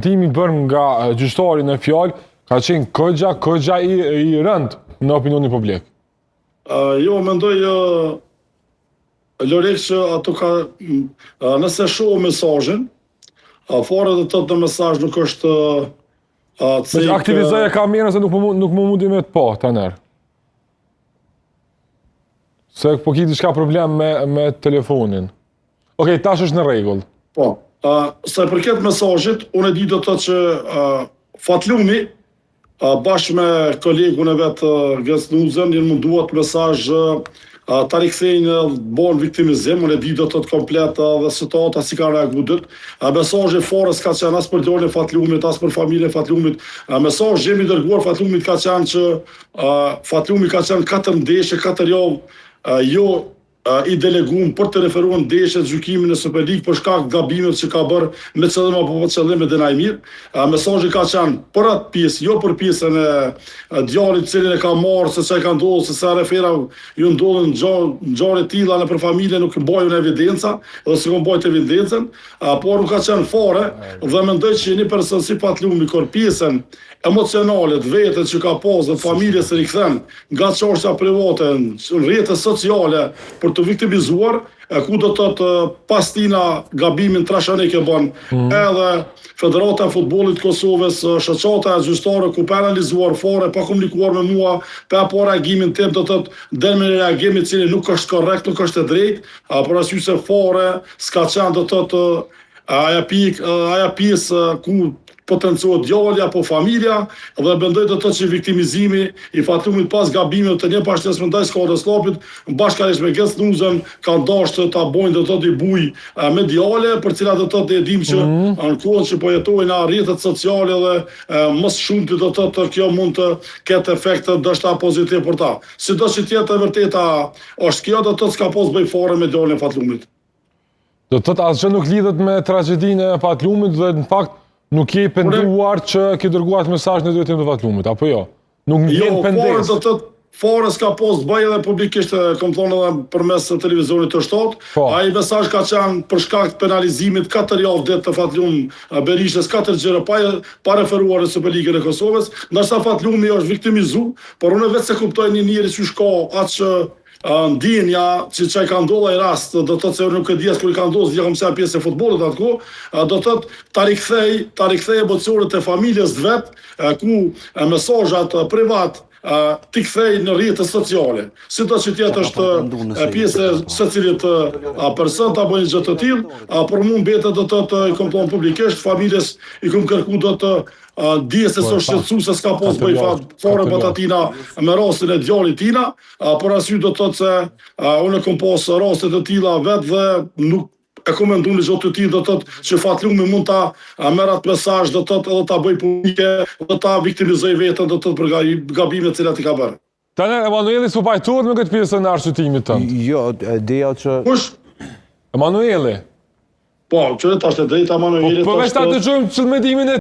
Timi bërë nga gjyqtari në fjalë ka qenë këgja i rënd në opinionin publik. Jo, mendoj Lorek që ato ka, nëse shohë mesazhin, fare dhe tëtë në mesazh nuk është Me aktivizoje kamerën se nuk më mundi me të po, të nërë. Se po ki diçka problem me telefonin. Okej, tash është në rregull. Po, sa i përket mesazhit, unë e di do të thotë që Fatlumi bashkë me kolegun e vetë Gësnuzën i munduat mesazh ta rikthejnë bon viktimizim, unë e di do të thotë komplet dhe situata si ka reaguar dyt. Mesazhi fare s'ka qenë as për dorën e Fatlumit, as për familjen e Fatlumit. Mesazhi i dërguar Fatlumit ka qenë që Fatlumi ka qenë 4 ndeshje, 4 javë jo i deleguar për të referuar ndeshjet gjykimin në Superligë për shkak të gabimeve që ka bërë me qëllim apo pa qëllim me Denajmir. Mesazhi ka qenë për atë pjesë, jo për pjesën e djalit cilin e ka marrë se çka ka ndodhur, se sa refera ju ndodhen ngjarje të tilla nëpër familje nuk mbajnë evidenca, dhe s'u mbajnë evidencën, por nuk ka qenë fare dhe mendoj që një person si Fatlumi kur pjesën emocionale të vetën që ka pas dhe familjes së rikthen nga çështja private në rrjetet sociale për të viktimizuar, ku do të thotë pas tina gabimin trashanik e bën edhe Federata e Futbollit të Kosovës, shoqata e gjyqtare ku pa analizuar fare, pa komunikuar me mua, pa reagimin tim do të thotë del me reagim i cili nuk është korrekt, nuk është e drejtë, por arsye se fare s'ka qenë do të thotë aja pjesë ku potencohet djali apo familja dhe mendoj do të thotë që viktimizimi i Fatlumit pas gabimeve të një pashtes ndaj skuadrës Llapit bashkërisht me Gësnuzën kanë dashur ta bojnë do të thotë i buj mediale për cilat do të thotë e dim që në kohën që po jetojnë në rrjetet sociale dhe më shumë do të thotë kjo mund të ketë efekte ndoshta pozitiv për ta. Sido që tjetë e vërteta është kjo do të thotë s'ka pas bëj fare me djalin e Fatlumit. Do të thotë asgjë nuk lidhet me tragjedinë e Fatlumit dhe në fakt nuk je penduar që ke dërguar mesazh në drejtim të Fatlumit, apo jo? Nuk vjen pendes. Jo, fare s'ka pas bëj edhe publikisht, kom thonë edhe përmes televizionit të shtatë. Ai mesazh ka qenë për shkak të penalizimit 4 javë ditë të Fatlum Berishës, 4 gjëra pa referuar në Superligën e Kosovës, ndërsa Fatlumi është viktimizuar, por unë vetë se kuptoj një njeri që shko atë që ndjenja që çaj ka ndodhur ai rast, do të thotë se nuk e di as kur ka ndodhur, jam sa pjesë e futbollit atko, do të thotë ta rikthej emocionet e familjes vet, ku mesazhat privat t'i kthej në rrjetet sociale. Sido që tjetë është pjesë e secilit person ta bëjë gjë të tillë, por mua mbetet do të thotë i kompton publikisht familjes i kam kërkuar do të dije se s'është shqetësuar se s'ka pas bëj fare batatina me rastin e djalit tina, por arsye do të thotë se unë kam pas raste të tilla vet dhe nuk e komendu në gjotë të ti do të thotë që Fatlumi mund ta merr atë mesazh do të thotë edhe ta bëj publike dhe ta viktimizoj veten do të thotë për gabimet të cilat i ka bërë. Tani Emanueli s'u pajtohet me këtë pjesë në arsyetimit tënd. Jo, deja që Kush? Emanueli. Po, çfarë tash të drejta Emanuelit? Po vetë ta dëgjojmë çmendimin e